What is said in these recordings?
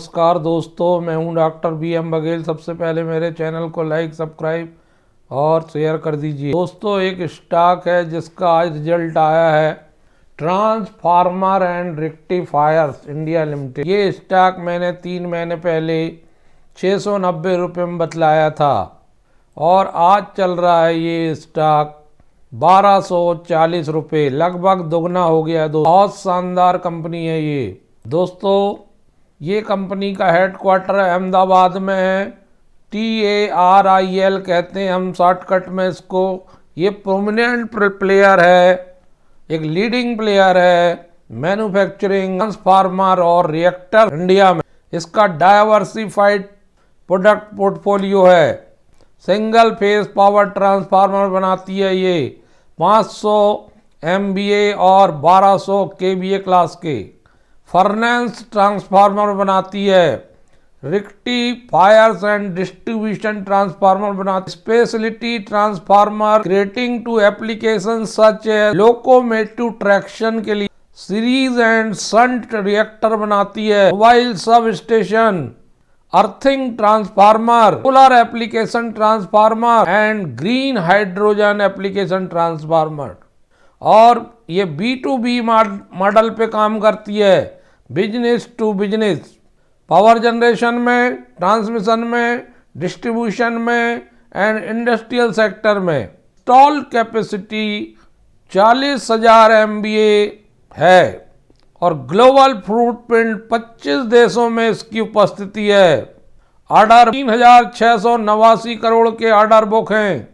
नमस्कार दोस्तों, मैं हूं डॉक्टर BM बघेल। सबसे पहले मेरे चैनल को लाइक, सब्सक्राइब और शेयर कर दीजिए। दोस्तों, एक स्टॉक है जिसका आज रिजल्ट आया है, transformer and rectifiers India limited. ये स्टॉक मैंने 3 महीने पहले 690 रुपये में बतलाया था और आज चल रहा है ये स्टॉक 1240 रुपये, लगभग दोगुना हो गया। बहुत शानदार कंपनी है ये। दोस्तों, ये कंपनी का हेडक्वार्टर अहमदाबाद में है। TARIL कहते हैं हम शॉर्टकट में इसको। ये प्रोमिनेंट प्लेयर है, एक लीडिंग प्लेयर है मैन्युफैक्चरिंग ट्रांसफार्मर और रिएक्टर इंडिया में। इसका डाइवर्सिफाइड प्रोडक्ट पोर्टफोलियो है। सिंगल फेज पावर ट्रांसफार्मर बनाती है ये 500 MVA और 1200 KVA क्लास के। फर्नेस ट्रांसफार्मर बनाती है। रेक्टिफायर्स एंड डिस्ट्रीब्यूशन ट्रांसफार्मर बनाती है। Speciality transformer creating to application such locomotive traction के लिए सीरीज एंड शंट रिएक्टर बनाती है। Mobile sub station, earthing transformer, solar application transformer and green hydrogen application transformer. और ये B2B मॉडल पे काम करती है, business to business, power generation में, ट्रांसमिशन में, डिस्ट्रीब्यूशन में एंड इंडस्ट्रियल सेक्टर में। इंस्टॉल कैपेसिटी 40,000 MVA है और ग्लोबल फुटप्रिंट 25 देशों में इसकी उपस्थिति है। ऑर्डर 3,689 करोड़ के ऑर्डर बुक हैं।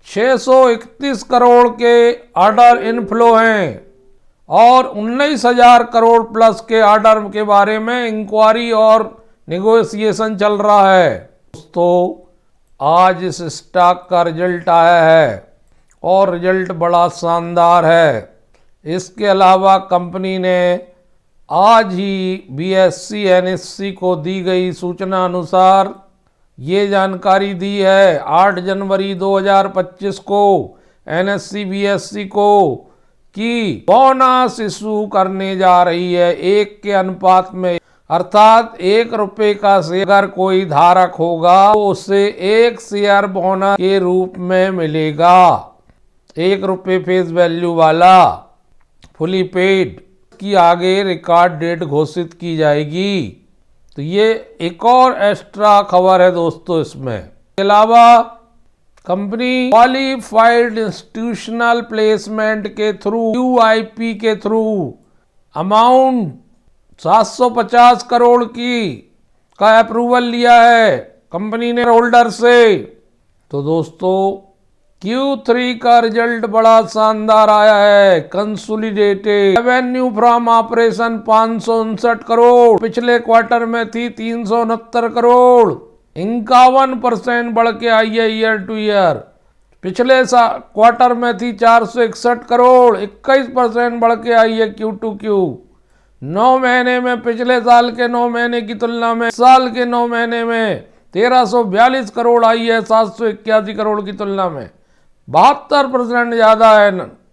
631 करोड़ के ऑर्डर इनफ्लो हैं और 19,000 करोड़ प्लस के ऑर्डर के बारे में इंक्वायरी और नेगोशिएशन चल रहा है। दोस्तों, आज इस स्टॉक का रिजल्ट आया है और रिजल्ट बड़ा शानदार है। इसके अलावा कंपनी ने आज ही BSE NSE को दी गई सूचना अनुसार ये जानकारी दी है 8 जनवरी 2025 को NSE BSE को कि बोनस इशू करने जा रही है 1 के अनुपात में। अर्थात 1 रुपये का शेयर अगर कोई धारक होगा तो उसे 1 शेयर बोनस के रूप में मिलेगा। 1 रुपये फेस वैल्यू वाला, फुली पेड। की आगे रिकॉर्ड डेट घोषित की जाएगी। तो ये एक और एक्स्ट्रा खबर है दोस्तों इसमें। इसके अलावा कंपनी क्वालिफाइड इंस्टीट्यूशनल प्लेसमेंट के थ्रू QIP के थ्रू अमाउंट 750 करोड़ का अप्रूवल लिया है कंपनी ने होल्डर से। तो दोस्तों, Q3 का रिजल्ट बड़ा शानदार आया है। Consolidated revenue from operation 559 crore, पिछले क्वार्टर में थी 369 करोड़, 51% बढ़ के आई है ईयर टू ईयर। पिछले क्वार्टर में थी 461 करोड़, 21% बढ़ के आई है Q to Q। 9 महीने में पिछले साल के 9 महीने की तुलना में साल के 9 महीने में 1342 करोड़ आई है 781 करोड़ की तुलना में। 72% ज्यादा है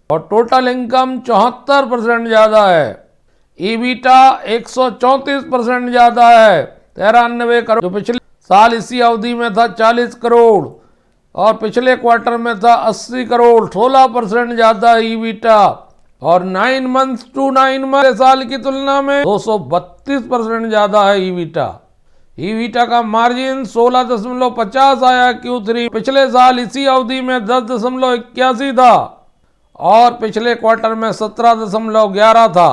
और टोटल इनकम 74% ज्यादा है। EBITDA 134% ज्यादा है 93 करोड़, जो पिछले साल इसी अवधि में था 40 करोड़ और पिछले क्वार्टर में था 80 करोड़, 16% ज्यादा EBITDA। और 9 मंथ्स टू 9 मंथ साल की तुलना में 232% ज्यादा है EBITDA का मार्जिन 16.50 आया Q3। पिछले साल इसी अवधि में 10.81 था और पिछले क्वार्टर में 17.11 था।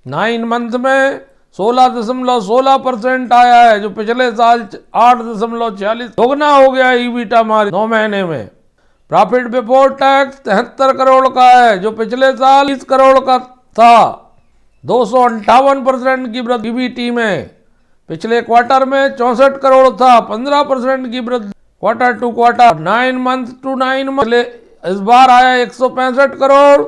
9 मंथ में 16.16% आया है, जो पिछले साल 8.46, दोगुना हो गया EBITDA मार्जिन 9 महीने में। प्रॉफिट बिफोर टैक्स 73 करोड़ का है, जो पिछले साल 30 करोड़ का था। 258% की वृद्धि PBT में। पिछले क्वार्टर में 64 करोड़ था, 15% की वृद्धि quarter to quarter. 9 month to 9 month इस बार आया 165 करोड़,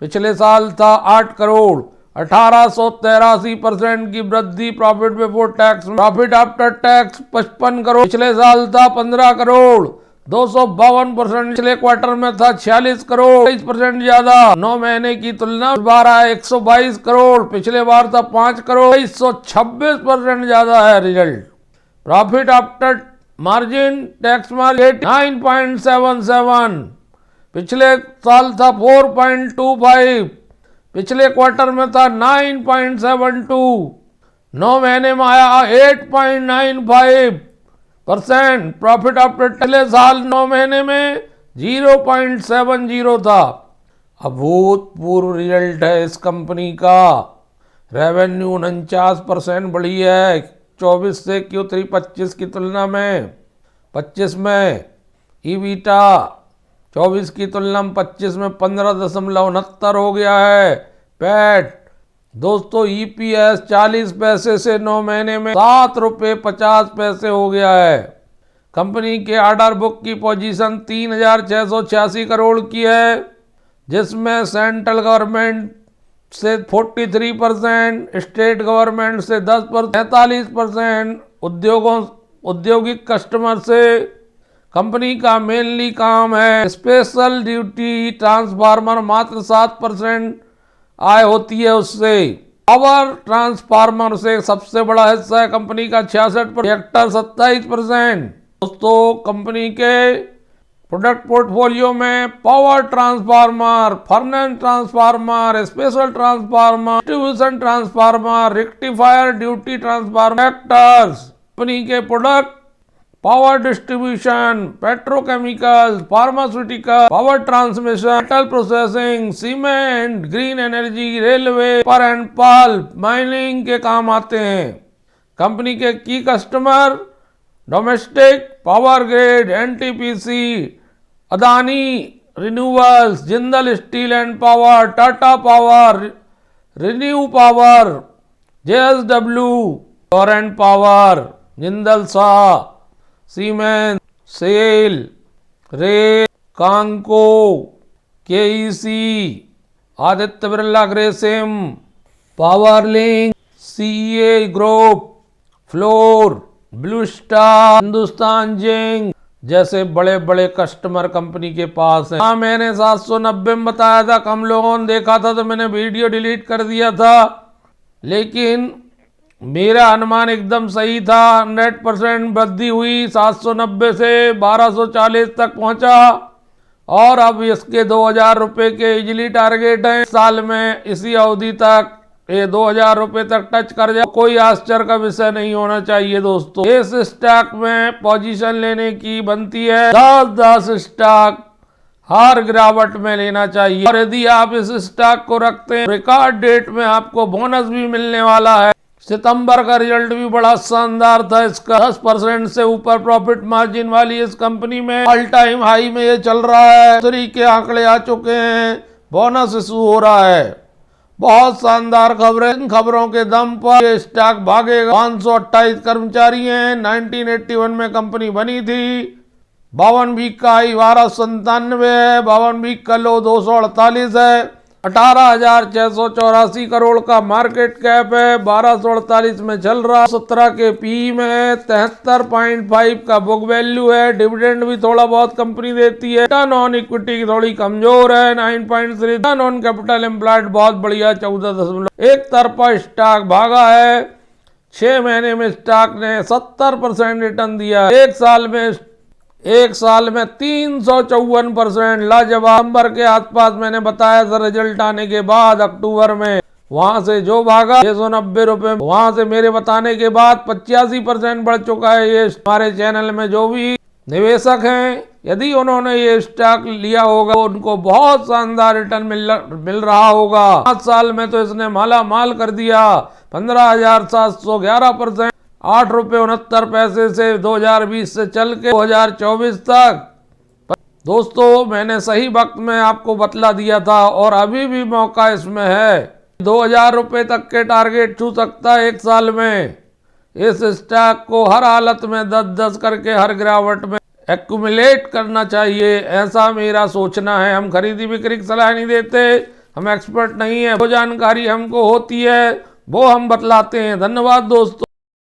पिछले साल था 8 करोड़, 1883% की वृद्धि profit before tax. Profit after tax 55 crore, पिछले साल था 15 करोड़, 252%। पिछले क्वार्टर में था 46 करोड़, 23% ज्यादा। 9 महीने की तुलना 122 करोड़, पिछले बार था 5 करोड़, 126% ज्यादा है result. Profit after margin, tax margin 9.77, पिछले साल था 4.25, पिछले क्वार्टर में था 9.72, 9 महीने में आया 8.95%। प्रॉफिट आफ्टर पिछले साल 9 महीने में 0.70 था। अभूतपूर्व रिजल्ट है इस कंपनी का। रेवेन्यू 49% बढ़ी है 24 से Q3 25 की तुलना में। 25 में ईबीटा 24 की तुलना में 25 में 15.69 हो गया है। पैट दोस्तों ईपीएस 40 पैसे से 9 महीने में 7 रुपये 50 पैसे हो गया है। कंपनी के ऑर्डर बुक की पोजीशन 3,686 करोड़ की है, जिसमें सेंट्रल गवर्नमेंट से 43%, स्टेट गवर्नमेंट से 10%, 43% औद्योगिक कस्टमर से। कंपनी का मेनली काम है स्पेशल ड्यूटी ट्रांसफार्मर, मात्र 7% आय होती है उससे। पावर ट्रांसफार्मर से सबसे बड़ा हिस्सा है कंपनी का 66%, रिएक्टर 27%। दोस्तों कंपनी के प्रोडक्ट पोर्टफोलियो में power transformer, furnace transformer, special transformer, distribution transformer, rectifier, duty transformer, reactors. Company के product power distribution, petrochemical, pharmaceutical, power transmission, metal processing, cement, green energy, railway, paper and pulp, mining के काम आते हैं। Company के की customer domestic power grid, NTPC, Adani renewables, Jindal steel and power, Tata power, renew power, JSW, Torrent power, Jindal सा, Siemens, SAIL, rail, Concor, KEC, Aditya Birla Grasim, power link, CA group, floor, blue star, Hindustan zinc जैसे बड़े बड़े कस्टमर कंपनी के पास हैं। हाँ, मैंने 790 में बताया था, कम लोगों ने देखा था तो मैंने वीडियो डिलीट कर दिया था, लेकिन मेरा अनुमान एकदम सही था। 100% वृद्धि हुई, 790 से 1240 तक पहुंचा, और अब इसके 2000 रुपये के इजिली टारगेट हैं साल में। इसी अवधि तक ये 2000 रुपये तक टच कर जाए, कोई आश्चर्य का विषय नहीं होना चाहिए। दोस्तों इस स्टॉक में पोजीशन लेने की बनती है 10 स्टॉक हर गिरावट में लेना चाहिए, और यदि आप इस स्टॉक को रखते हैं रिकॉर्ड डेट में आपको बोनस भी मिलने वाला है। सितंबर का रिजल्ट भी बड़ा शानदार था इसका, 10% से ऊपर प्रॉफिट मार्जिन वाली इस कंपनी में ऑल टाइम हाई में ये चल रहा है। दूसरी के आंकड़े आ चुके हैं, बोनस इशू हो रहा है। बहुत शानदार खबरें, इन खबरों के दम पर ये स्टॉक भागेगा। 528 कर्मचारी हैं, 1981 में कंपनी बनी थी। 52 वीक का हाई 1297 है, 52 वीक का लो 248 है। 18,684 करोड़ का मार्केट कैप है, 1248 में चल रहा। 17 के पी में 73.5 का बुक वैल्यू है। डिविडेंड भी थोड़ा बहुत कंपनी देती है। रिटर्न ऑन इक्विटी की थोड़ी कमजोर है 9.3। रिटर्न ऑन कैपिटल एम्प्लॉयड बहुत बढ़िया 14.1। एक तरफा स्टॉक भागा है। 6 महीने में स्टॉक ने 70% रिटर्न दिया। एक साल में 354%। लाजवाब। नंबर के आसपास मैंने बताया था रिजल्ट आने के बाद अक्टूबर में, वहां से जो भागा 690 रुपए, वहां से मेरे बताने के बाद 85% बढ़ चुका है। ये हमारे चैनल में जो भी निवेशक हैं, यदि उन्होंने ये स्टॉक लिया होगा तो उनको बहुत शानदार रिटर्न मिल रहा होगा। 5 साल में तो इसने माला माल कर दिया। 15,711%, 8 रुपये 69 पैसे से 2020 से चल के 2024 तक। दोस्तों मैंने सही वक्त में आपको बतला दिया था, और अभी भी मौका इसमें है। 2000 रुपये तक के टारगेट छू सकता है एक साल में। इस स्टॉक को हर हालत में 10-10 करके हर गिरावट में एक्यूमुलेट करना चाहिए, ऐसा मेरा सोचना है। हम खरीदी बिक्री की सलाह नहीं देते, हम एक्सपर्ट नहीं है। वो जानकारी हमको होती है वो हम बतलाते हैं। धन्यवाद दोस्तों।